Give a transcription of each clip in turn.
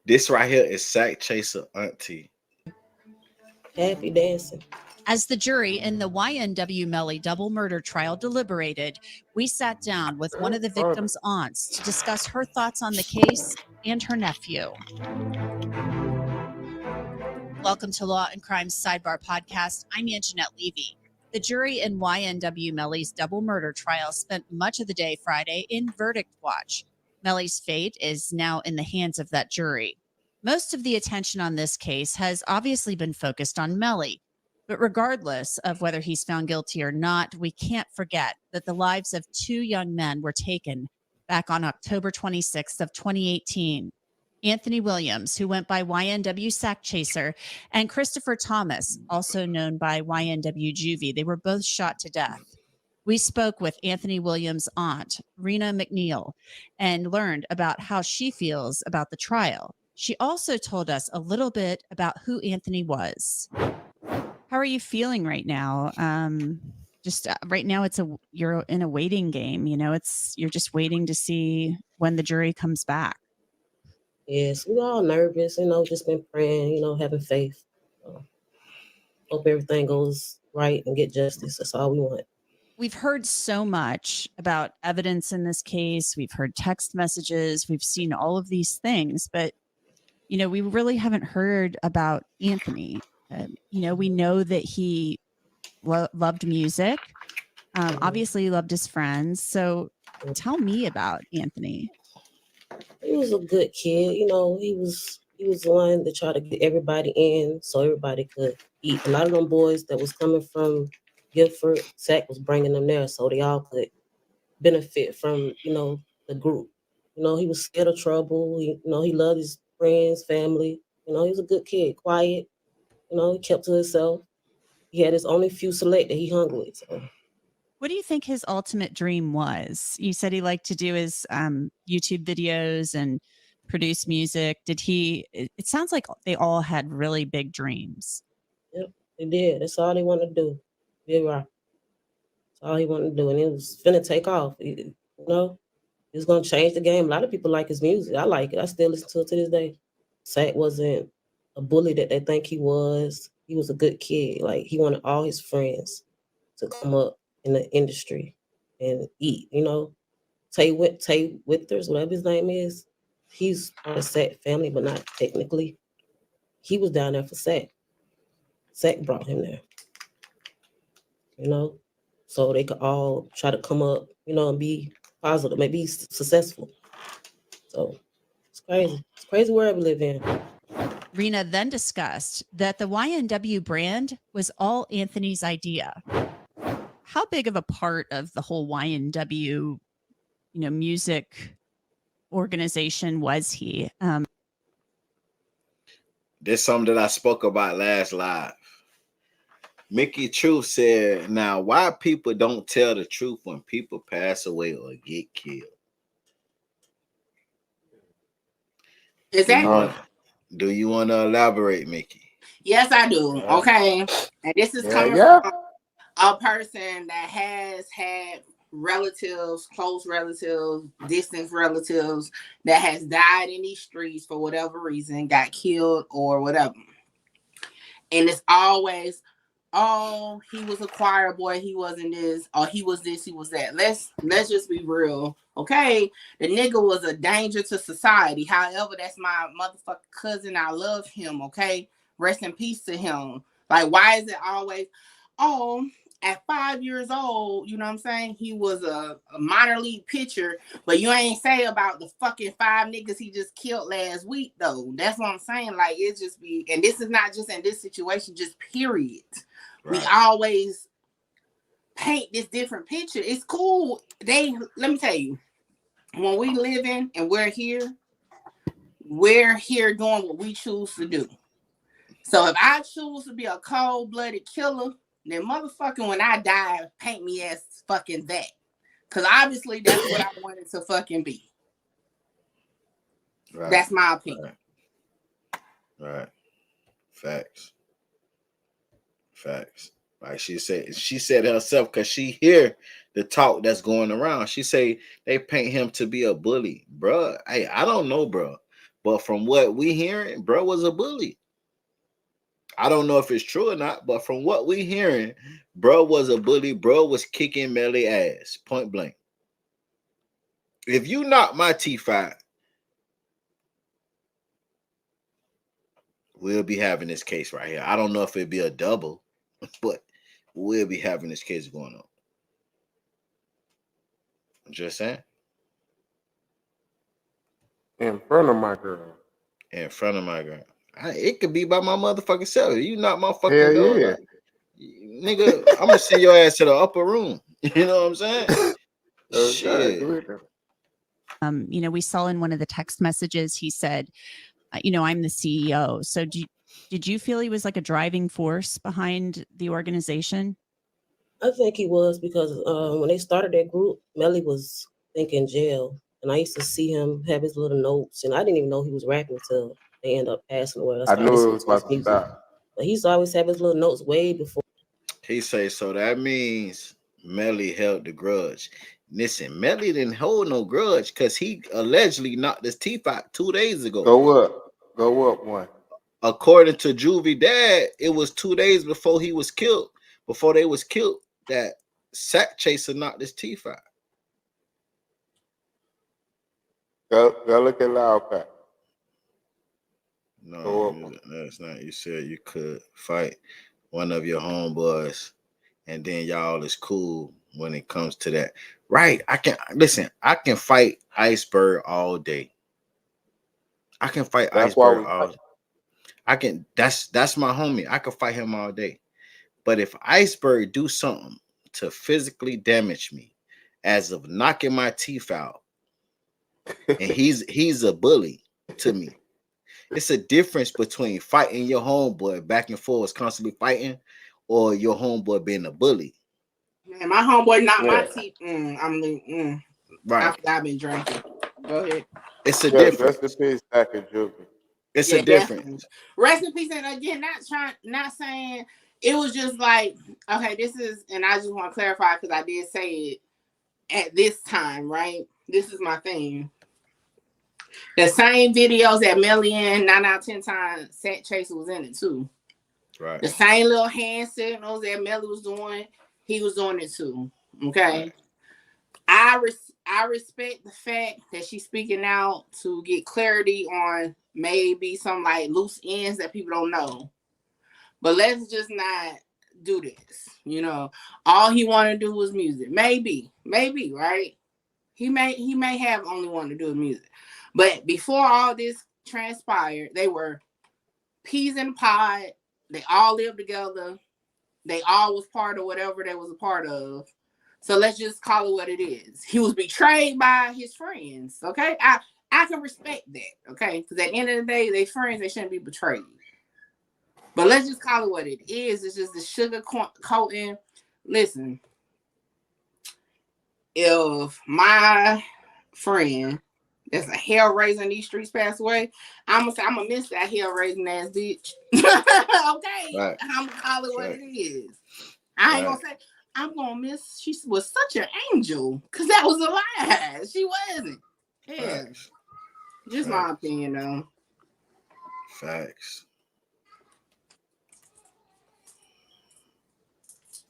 This right here is Sack Chaser Auntie. Happy dancing. As the jury in the YNW Melly double murder trial deliberated, we sat down with one of the victim's aunts to discuss her thoughts on the case and her nephew. Welcome to Law and Crime's Sidebar Podcast. I'm Anjanette Levy. The jury in YNW Melly's double murder trial spent much of the day Friday in verdict watch. Melly's fate is now in the hands of that jury. Most of the attention on this case has obviously been focused on Melly. But regardless of whether he's found guilty or not, we can't forget that the lives of two young men were taken back on October 26th of 2018. Anthony Williams, who went by YNW Sack Chaser, and Christopher Thomas, also known by YNW Juvie. They were both shot to death. We spoke with Anthony Williams' aunt, Rena McNeil, and learned about how she feels about the trial. She also told us a little bit about who Anthony was. How are you feeling right now? Just right now, you're in a waiting game. You know, you're just waiting to see when the jury comes back. Yes, we're all nervous, just been praying, having faith. Hope everything goes right and get justice. That's all we want. We've heard so much about evidence in this case. We've heard text messages. We've seen all of these things, but, we really haven't heard about Anthony. We know that he loved music, obviously loved his friends. So tell me about Anthony. He was a good kid. He was the one that tried to get everybody in so everybody could eat. A lot of them boys that was coming from Guilford, Sack was bringing them there so they all could benefit from, the group. He was scared of trouble. He loved his friends, family. He was a good kid, quiet. He kept to himself. He had his only few select that he hung with. So. What do you think his ultimate dream was? You said he liked to do his YouTube videos and produce music. It sounds like they all had really big dreams. Yep, they did. That's all they wanted to do. Be a rock. That's all he wanted to do. And it was finna take off. It was going to change the game. A lot of people like his music. I like it. I still listen to it to this day. Sack wasn't a bully that they think he was. He was a good kid. Like, he wanted all his friends to come up in the industry and eat, Tay Withers, whatever his name is, he's part of Sack family, but not technically. He was down there for Sack. Sack brought him there, so they could all try to come up, and be positive, maybe successful. So it's crazy. It's crazy world we live in. Rena then discussed that the YNW brand was all Anthony's idea. How big of a part of the whole YNW, music organization was he? There's something that I spoke about last live. Mickey Truth said, now, why people don't tell the truth when people pass away or get killed? Exactly. Do you want to elaborate, Mickey? Yes, I do. Okay. And this is coming from a person that has had relatives, close relatives, distant relatives that has died in these streets for whatever reason, got killed or whatever. And it's always, oh, he was a choir boy, he wasn't this, or he was this, he was that. Let's just be real. Okay, the nigga was a danger to society. However, that's my motherfucking cousin. I love him. Okay, rest in peace to him. Like, why is it always, oh, at 5 years old, you know what I'm saying? He was a minor league pitcher, but you ain't say about the fucking 5 niggas he just killed last week, though. That's what I'm saying. Like, it just be, and this is not just in this situation, just period. Right. We always paint this different picture. It's cool. Let me tell you, when we live in and we're here doing what we choose to do. So if I choose to be a cold-blooded killer, then motherfucking when I die, paint me as fucking that. Because obviously that's what I wanted to fucking be. Right. That's my opinion. Right. Facts. Like she said herself, because she hear the talk that's going around. She say they paint him to be a bully. Bruh, hey, I don't know, bruh. But from what we hearing, bro was a bully. I don't know if it's true or not, but from what we hearing, bro was a bully. Bro was kicking Melly ass, point blank. If you knock my teeth out, we'll be having this case right here. I don't know if it'd be a double, but we'll be having this case going on. I'm just saying. In front of my girl. In front of my girl. It could be by my motherfucking self. You knock my fucking Hell door, yeah. like, nigga, I'm gonna send your ass to the upper room. You know what I'm saying? Shit. You know, we saw in one of the text messages, he said, you know, I'm the CEO. So did you feel he was like a driving force behind the organization? I think he was because when they started that group, Melly was in jail. And I used to see him have his little notes. And I didn't even know he was rapping until they ended up passing away. I knew it was about to stop. But he used to always have his little notes way before. He say, so that means Melly held the grudge. Listen, Melly didn't hold no grudge because he allegedly knocked his teeth out 2 days ago. Go up one. According to Juvie dad, it was 2 days before he was killed, before they was killed, that Sack Chaser knocked his teeth out. Go look at Loud Pack. No, that's not. You said you could fight one of your homeboys, and then y'all is cool when it comes to that. Right. I can fight Iceberg all day. I can fight Iceberg all day. That's my homie. I can fight him all day. But if Iceberg do something to physically damage me, as of knocking my teeth out, and he's a bully to me. It's a difference between fighting your homeboy back and forth, constantly fighting, or your homeboy being a bully. Man, my homeboy knocked my teeth. Right. I've been drinking. Go ahead. It's a difference. Rest in peace, Sack and Juvie. It's a difference. Definitely. Rest in peace, and again, not saying it was just like, okay, this is, and I just want to clarify because I did say it at this time, right? This is my thing. The same videos that Melly in 9 out of 10 times, Sack Chaser was in it too. Right. The same little hand signals that Melly was doing, he was doing it too. Okay. Right. I respect the fact that she's speaking out to get clarity on maybe some like loose ends that people don't know. But let's just not do this. You know, all he wanted to do was music. Maybe, right? He may have only wanted to do music. But before all this transpired, they were peas in a pod. They all lived together. They all was part of whatever they was a part of. So let's just call it what it is. He was betrayed by his friends. Okay, I can respect that. Okay, because at the end of the day, they friends. They shouldn't be betrayed. But let's just call it what it is. It's just the sugar coating. Listen, if my friend that's a hell raising these streets passed away, I'm gonna miss that hell raising ass bitch. Okay, right. I'm gonna call it what it is. I ain't gonna say I'm gonna miss. She was such an angel because that was a lie. She wasn't. Yeah, just my opinion though. Facts.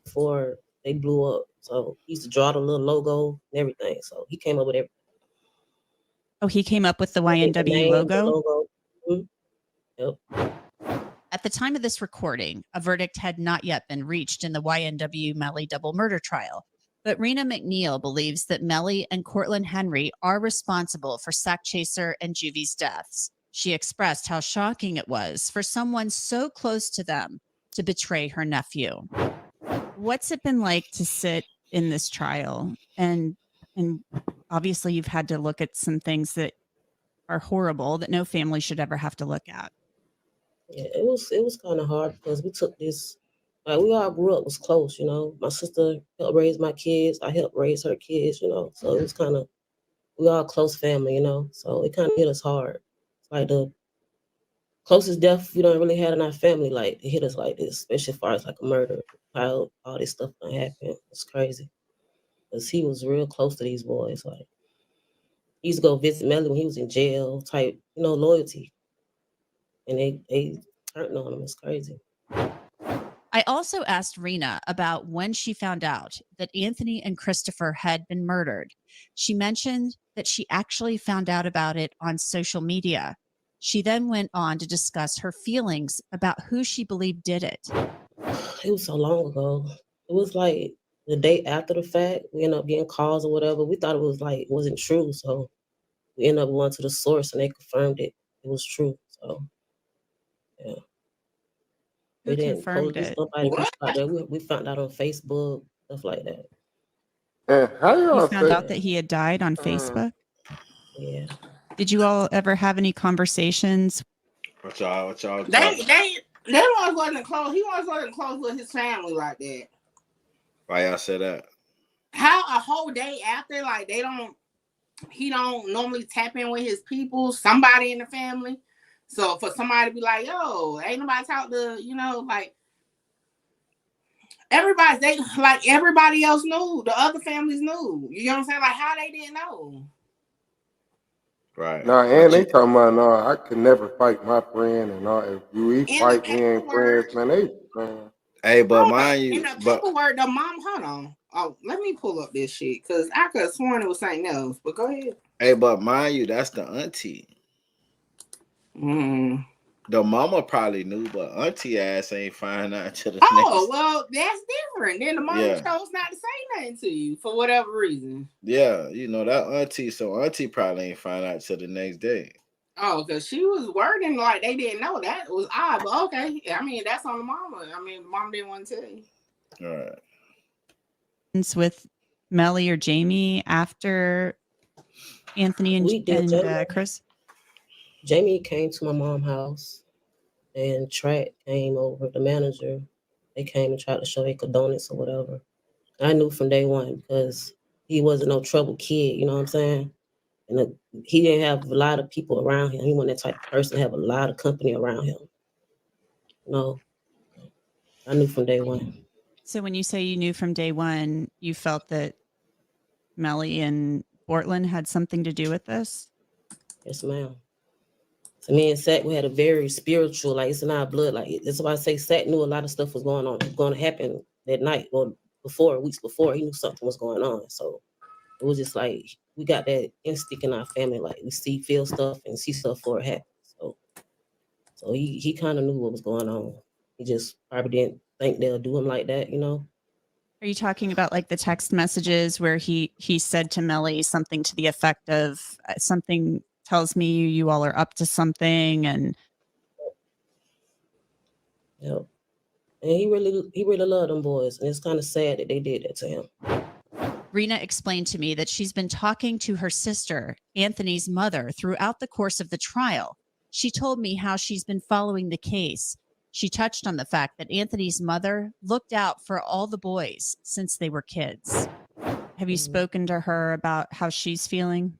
Before they blew up, so he used to draw the little logo and everything. So he came up with everything. Oh, he came up with the YNW logo? Yep. At the time of this recording, a verdict had not yet been reached in the YNW Melly double murder trial. But Rena McNeil believes that Melly and Cortland Henry are responsible for Sack Chaser and Juvie's deaths. She expressed how shocking it was for someone so close to them to betray her nephew. What's it been like to sit in this trial? And obviously you've had to look at some things that are horrible that no family should ever have to look at. Yeah, it was kind of hard because we took this, like we all grew up, was close, you know. My sister helped raise my kids. I helped raise her kids, you know. So it was kind of, we all close family, you know. So it kind of hit us hard. It's like the closest death we don't really had in our family, like it hit us like this, especially as far as like a murder, how all this stuff done happened. It's crazy. Because he was real close to these boys, like. He used to go visit Melly when he was in jail, type, loyalty. And they turned on him. It's crazy. I also asked Rena about when she found out that Anthony and Christopher had been murdered. She mentioned that she actually found out about it on social media. She then went on to discuss her feelings about who she believed did it. It was so long ago. It was like the day after the fact. We ended up getting calls or whatever. We thought it was like, it wasn't true. So we ended up going to the source and they confirmed it. It was true. So, yeah. Who We didn't confirmed police it? nobody reached out there. We found out on Facebook, stuff like that. And how You y'all found say? out that he had died on Facebook? Yeah. Did you all ever have any conversations? What y'all They always wasn't close. He always wasn't close with his family like that. Why y'all say that? How a whole day after, like he don't normally tap in with his people, somebody in the family. So for somebody to be like, yo, ain't nobody talk to, like everybody else knew, the other families knew. You know what I'm saying? Like how they didn't know. Right. No, and they talking about no, I could never fight my friend and all. If we fight, we ain't friends, man. Hey, but mind you, in the paperwork, the mom, hold on. Oh, let me pull up this shit because I could have sworn it was something else. But go ahead. Hey, but mind you, that's the auntie. The mama probably knew, but auntie ass ain't find out to the next. Oh, well, that's different. Then the mama chose not to say nothing to you for whatever reason. Yeah, that auntie. So auntie probably ain't find out till the next day. Oh, because she was wording like they didn't know. That was odd, but okay. I mean, that's on the mama. I mean, the mom didn't want to tell you. All right. With Melly or Jamie after Anthony and Chris? Jamie came to my mom's house and Track came over, the manager. They came and tried to show their condolences or whatever. I knew from day one because he wasn't no trouble kid, you know what I'm saying? And he didn't have a lot of people around him. He wasn't that type of person to have a lot of company around him. I knew from day one. So when you say you knew from day one, you felt that Melly and Portland had something to do with this? Yes, ma'am. So me and Sat, we had a very spiritual, like it's in our blood. Like that's why I say Sat knew a lot of stuff was going on, going to happen that night or weeks before. He knew something was going on. So it was just like we got that instinct in our family, like we feel stuff and see stuff before it happens. So he kind of knew what was going on. He just probably didn't think they'll do him like that, Are you talking about like the text messages where he said to Melly something to the effect of something tells me you all are up to something? And yep. And he really loved them boys, and it's kind of sad that they did that to him. Rena explained to me that she's been talking to her sister, Anthony's mother, throughout the course of the trial. She told me how she's been following the case. She touched on the fact that Anthony's mother looked out for all the boys since they were kids. Have you spoken to her about how she's feeling?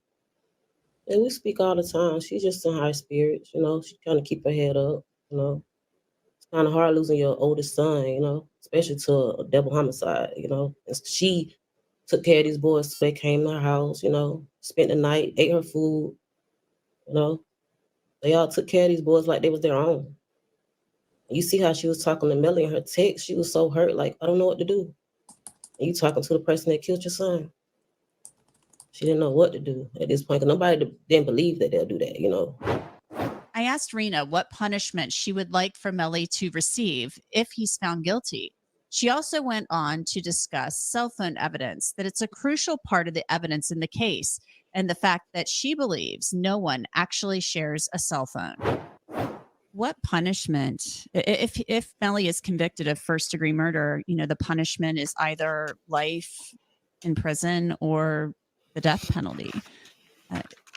And we speak all the time. She's just in high spirits, She's trying to keep her head up, It's kind of hard losing your oldest son, especially to a double homicide, And she took care of these boys so they came to her house, spent the night, ate her food, They all took care of these boys like they was their own. And you see how she was talking to Melly in her text. She was so hurt, like, I don't know what to do. And you talking to the person that killed your son. She didn't know what to do at this point. Nobody didn't believe that they'll do that, I asked Rena what punishment she would like for Melly to receive if he's found guilty. She also went on to discuss cell phone evidence, that it's a crucial part of the evidence in the case, and the fact that she believes no one actually shares a cell phone. What punishment, if Melly is convicted of first-degree murder, the punishment is either life in prison or the death penalty.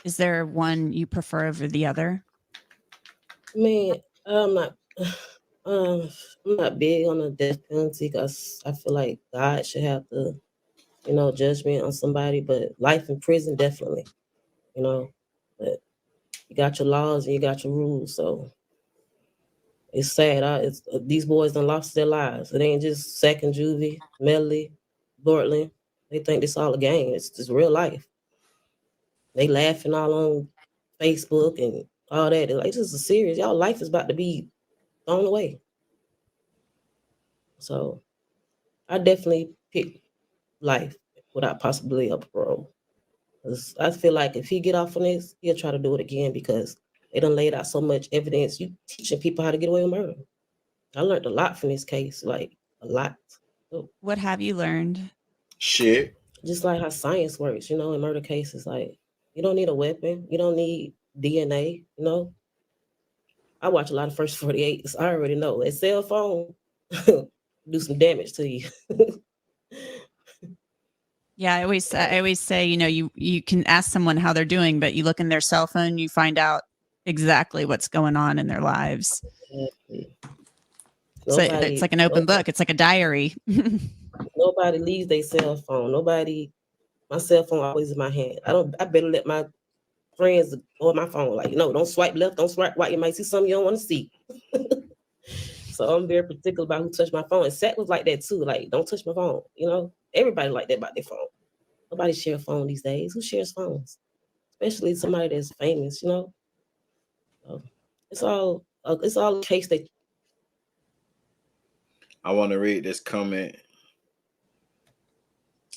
Is there one you prefer over the other? Man, I'm not big on the death penalty because I feel like God should have the, judgment on somebody, but life in prison definitely, But you got your laws and you got your rules, so it's sad. These boys done lost their lives. It ain't just second juvie, Melly, Bortland. They think this all a game. It's real life. They laughing all on Facebook and all that. They're like, this is serious. Y'all life is about to be thrown away. So I definitely pick life without possibility of parole. I feel like if he get off on this, he'll try to do it again because they done laid out so much evidence. You teaching people how to get away with murder. I learned a lot from this case, like a lot. So, What have you learned? Shit. just like how science works, in murder cases, like you don't need a weapon, you don't need DNA. I watch a lot of First 48, so I already know a cell phone do some damage to you. Yeah, I always say, you can ask someone how they're doing, but you look in their cell phone, you find out exactly what's going on in their lives. So it's like an open book. It's like a diary. Nobody leaves their cell phone. My cell phone always in my hand. I better let my friends go on my phone. Like, no, don't swipe left, don't swipe right. You might see something you don't want to see. So I'm very particular about who touched my phone. And Seth was like that too. Like, don't touch my phone. Everybody like that about their phone. Nobody shares a phone these days. Who shares phones? Especially somebody that's famous. So it's all a case that. I want to read this comment.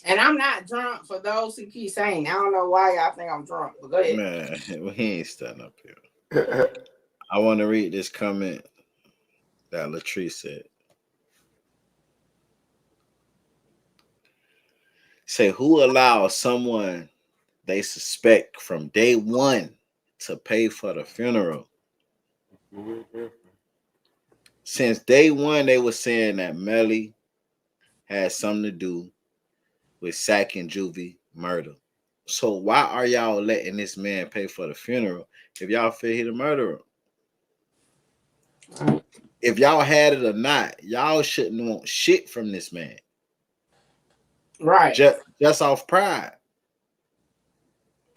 And I'm not drunk, for those who keep saying. I don't know why y'all think I'm drunk, but go ahead. Man, we ain't standing up here. I want to read this comment that Latrice said. Say, who allows someone they suspect from day one to pay for the funeral? Since day one, they were saying that Melly had something to do with Sack and Juvie murder. So why are y'all letting this man pay for the funeral if y'all feel he the murderer? If y'all had it or not, y'all shouldn't want shit from this man. Right. Just off pride.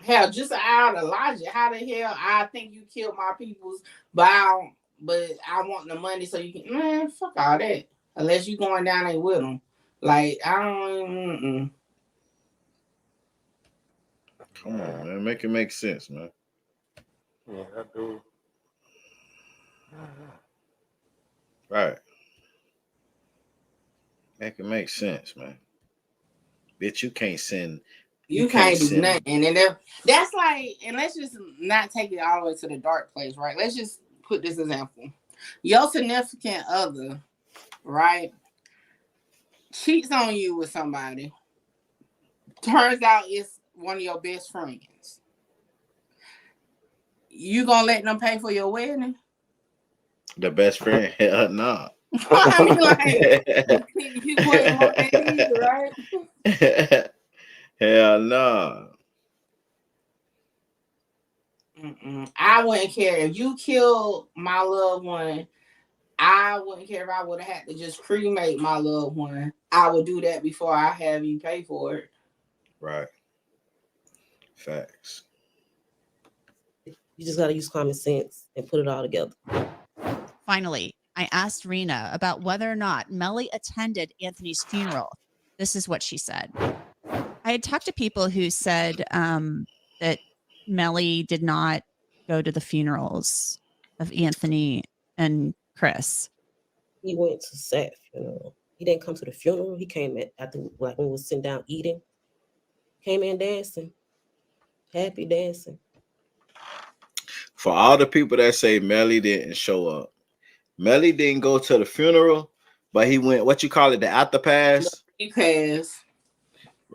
Hell, just out of logic. How the hell I think you killed my peoples, but I want the money so you can, man, fuck all that. Unless you going down there with them. Like, I don't. Come on, man. Make it make sense, man. Yeah, I do. Right. Make it make sense, man. Bitch, you can't send. You can't do nothing. And that's like, and let's just not take it all the way to the dark place, right? Let's just put this example. Your significant other, right, cheats on you with somebody. Turns out it's one of your best friends. You gonna let them pay for your wedding? The best friend? Hell no. I mean, like, you wouldn't want that either, right? Hell no. I wouldn't care if you killed my loved one. I wouldn't care if I would have had to just cremate my loved one. I would do that before I have you pay for it. Right. Facts. You just gotta use common sense and put it all together. Finally, I asked Rena about whether or not Melly attended Anthony's funeral. This is what she said. I had talked to people who said that Melly did not go to the funerals of Anthony and Chris. He went to Seth, He didn't come to the funeral. He came after, like, when we was sitting down eating. Came in dancing. Happy dancing. For all the people that say Melly didn't show up, Melly didn't go to the funeral, but he went, what you call it, the after pass? The repass.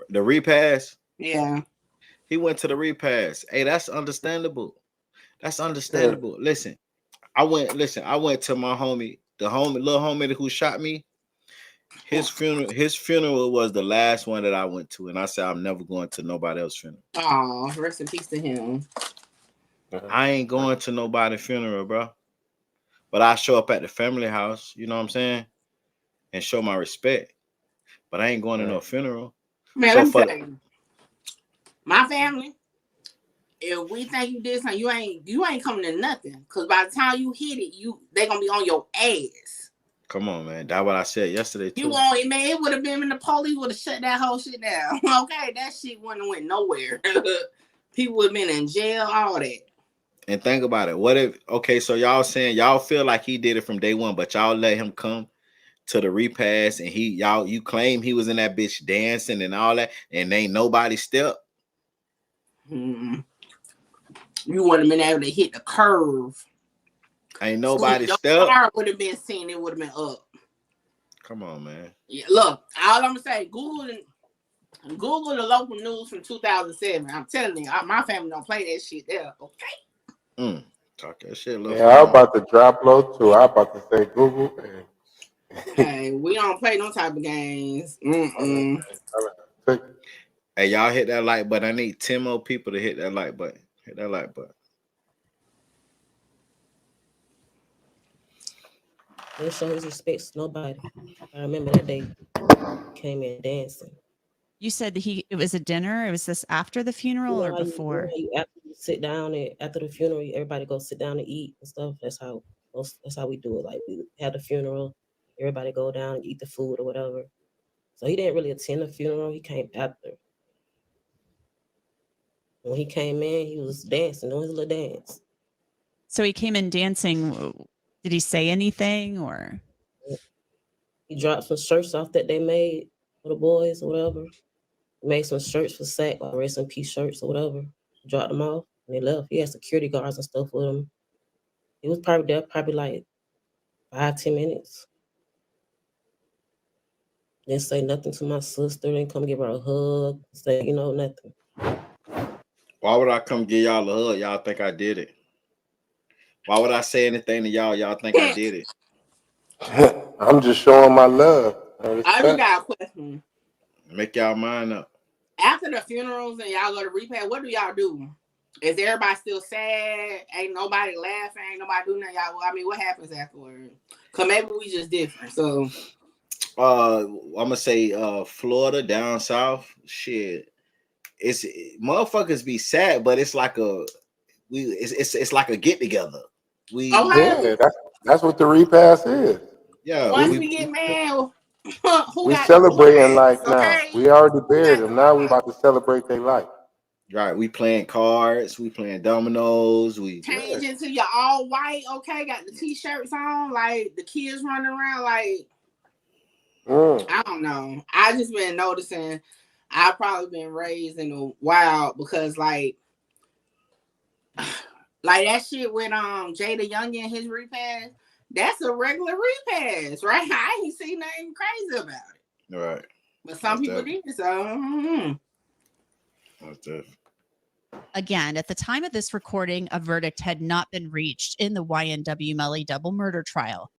The repass? Yeah. He went to the repass. Hey, that's understandable. That's understandable. Yeah. Listen, I went to my homie, little homie who shot me. His funeral was the last one that I went to, and I said I'm never going to nobody else's funeral. Oh, rest in peace to him. I ain't going to nobody's funeral, bro. But I show up at the family house, you know what I'm saying, and show my respect. But I ain't going to no funeral. Man, let me tell you, my family, if we think you did something, you ain't coming to nothing. Cause by the time you hit it, they gonna be on your ass. Come on, man. That's what I said yesterday too. You want it, man. It would have been when the police would have shut that whole shit down. Okay, that shit wouldn't have went nowhere. People would have been in jail, all that. And think about it. What if, okay, so y'all saying y'all feel like he did it from day one, but y'all let him come to the repass and you claim he was in that bitch dancing and all that, and ain't nobody step. You would have been able to hit the curve. Ain't nobody your step. car would have been seen, it would have been up. Come on, man. Yeah, look, all I'm gonna say, Google the local news from 2007. I'm telling you, my family don't play that shit there. Okay. Talk that shit. Look, yeah, I'm about to drop low too. I'm about to say Google. Hey, we don't play no type of games. Hey, y'all hit that like button. I need 10 more people to hit that like button. Hit that like button. Didn't show his respects to nobody. I remember that day he came in dancing. You said it was a dinner. It was this after the funeral or before? After you sit down and after the funeral, everybody go sit down and eat and stuff. That's how we do it. Like we had the funeral, everybody go down and eat the food or whatever. So he didn't really attend the funeral. He came after. When he came in, he was dancing, doing his little dance. So he came in dancing. Did he say anything or? He dropped some shirts off that they made for the boys or whatever. Made some shirts for SAC, like rest in peace shirts or whatever. Dropped them off and they left. He had security guards and stuff with him. He was probably there, like 5-10 minutes. Didn't say nothing to my sister. Didn't come give her a hug. Say, nothing. Why would I come give y'all a hug? Y'all think I did it? Why would I say anything to y'all? Y'all think I did it? I'm just showing my love. I just got a question. Make y'all mind up. After the funerals and y'all go to repair, what do y'all do? Is everybody still sad? Ain't nobody laughing? Ain't nobody doing that? Y'all, I mean, what happens afterward? Cause maybe we just different. So, I'm gonna say, Florida down south. Shit, it's motherfuckers be sad, but it's like it's like a get together. Yeah, that's what the repass is. Yeah. Once we get mad, we celebrating life now. We already buried them. Now we about to celebrate their life. Right, we playing cards, we playing dominoes, we change into your all white, okay, got the t-shirts on, like the kids running around, like I don't know. I just been noticing I've probably been raised in the wild because like that shit with Jada Young and his repass, that's a regular repass, right? I ain't seen nothing crazy about it. Right. But some people did, so Again, at the time of this recording, a verdict had not been reached in the YNW Melly double murder trial.